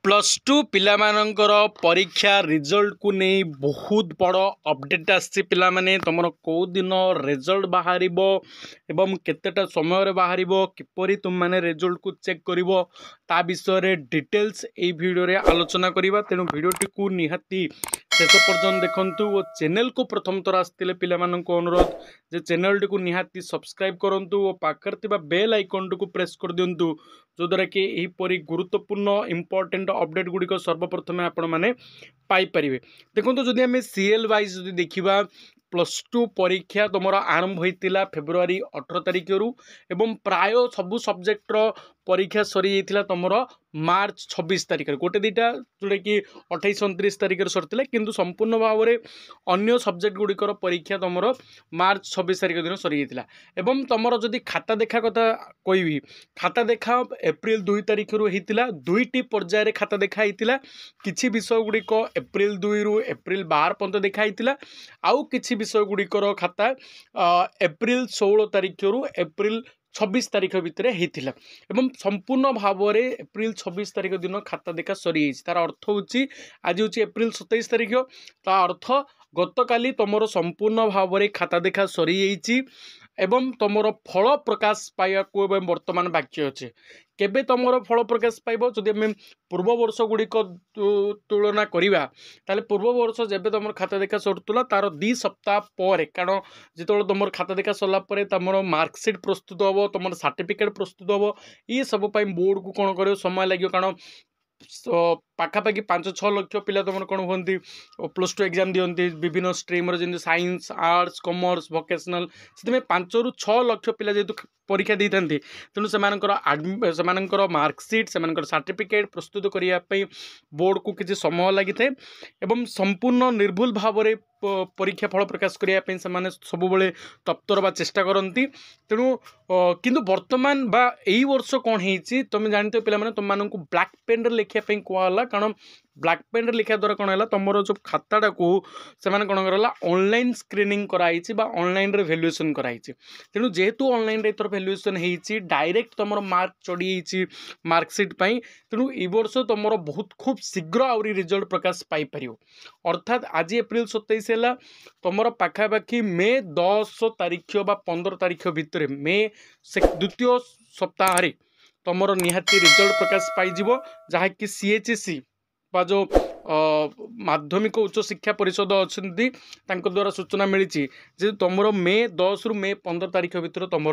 +2 ପିଲାମାନଙ୍କର ପରୀକ୍ଷା ରିଜଲ୍ଟ को नहीं बहुत बड़ अपडेट आसी पिला माने तुमर को दिन रिजल्ट बाहरिबो एवं केतेटा समय बाहर किपरि तुम माने रिजल्ट को चेक करिवो ता विषय रे डिटेल्स ए वीडियो रे आलोचना करिबा। तेनु वीडियोटी को निहाती शेष पर्यंत देखंतु और चैनल को प्रथम थर आस्तिले पिला माननको अनुरोध जे चैनल टी को निहाती सब्सक्राइब करंतु और पाखर तिबा बेल आइकन को प्रेस कर दियंतु जो द्वारा कि यही परी गुरुत्वपूर्ण इंपोर्टेंट अपडेट गुड़िक सर्वप्रथमे आपण मैंने पाइपर। देखो जदि आम सीएल वाइज जो देखा +2 परीक्षा तुम आरंभ होता फेब्रुआरी 18 तारिख रु एवं प्राय सबू सब्जेक्टर परीक्षा सरी जाता तुम मार्च 26 तारिख गोटे दुटा जोटा कि 28 29 तारिख सरता किंतु संपूर्ण भाव में अन्य सब्जेक्ट गुड़िकर परीक्षा तुम मार्च 26 तारिख दिन सरी जाता। एवं तुम जदि खाता देखा कथा कहि खाता देखा एप्रिल 2 तारिख रु होता दुईटी पर्यायर खाता देखा किसी विषय गुड़िक एप्रिल 2 रु एप्रिल 12 पर्यंत देखा आउ किसी विषय गुड़िकर खाता एप्रिल 16 तारिख रु एप्रिल 26 तारिख भितर होता एवं संपूर्ण भाव में एप्रिल 26 तारिख दिन खाता देखा सरी तार अर्थ होची आज हूँ एप्रिल 27 तारिख तार अर्थ गतकाली तुम संपूर्ण भाव में खाता देखा सरी एवं तुम फल प्रकाश पाइबा को वर्तमान बाकी अच्छे केबे तुम फल प्रकाश पाइब जदि आम पूर्व वर्ष गुड़िक तुलना करवा ताले पूर्व वर्ष जब तुम खाता देखा सरुला तार 2 सप्ताह पर कारण जो तुम खाता देखा सरला तुम मार्कसीट प्रस्तुत हम तुम सर्टिफिकेट प्रस्तुत हम ये सब बोर्ड को कौन कर समय लगे कारण पाखापाखि 5-6 लाख पिला तुम कौन हमें +2 एग्जाम दिखती विभिन्न स्ट्रीम जमी साइंस आर्ट्स कॉमर्स वोकेशनल से 5 ରୁ 6 लाख पिला जेहेतु परीक्षा दी था तेणु से मार्कसीट से सर्टिफिकेट प्रस्तुत करने बोर्ड को किसी समय लगी था एवं संपूर्ण निर्भुल भाव में परीक्षा फल प्रकाश करने सब तत्पर बा चेष्टा करती तेणु किंतु वर्तमान बा यही वर्ष कौन है तुम जानते पे तुम ब्लैक पेन लिखापी कहला कारण ब्लैक पेन लिखा द्वारा कौन है तुम जो खाताटा को से कौन कर ऑनलाइन स्क्रीनिंग कराई ऑनलाइन रे वैल्यूएशन कराई तेणु जेहेतु ऑनलाइन रे एथर वैल्यूएशन होती डायरेक्ट तुम मार्क चढ़ी मार्कसीट तेणु ये वर्ष तुम बहुत खूब शीघ्र आहरी रिजल्ट प्रकाश पाइपर अर्थात आज एप्रिल 27 है तुम पाखापाखि मे 10 तारिख बा 15 तारिख भितर मे द्वितीय सप्ताह तुम निहाती रिजल्ट प्रकाश पाइब जहाँकि CHSE जो माध्यमिक उच्च शिक्षा परिषद अच्छा द्वारा सूचना मिली तुम मे 10 ରୁ मे 15 तारिख भितर तुम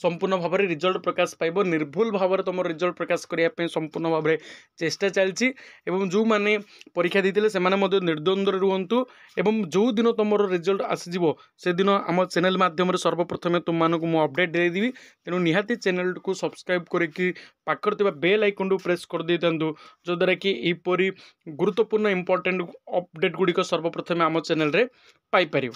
संपूर्ण भाव में रिजल्ट प्रकाश पाइब निर्भुल भाव में तुम रिजल्ट प्रकाश करने संपूर्ण भाव में चेष्टा चलती जो मैंने परीक्षा देते से निर्द्वंद्व रुहतु एवं जो दिन तुम रिजल्ट आसीज से दिन आम चैनल माध्यम सर्वप्रथमे तुम मानक मुझे अपडेट देदेवी तेणु निहाती चैनल को सब्सक्राइब करके पाखर बेल आइकन प्रेस कर दे था जो द्वारा कि यहपरी गुरुत्वपूर्ण इंपोर्टेंट अपडेट गुड़िक सर्वप्रथमे आम चैनल रे पाइपर।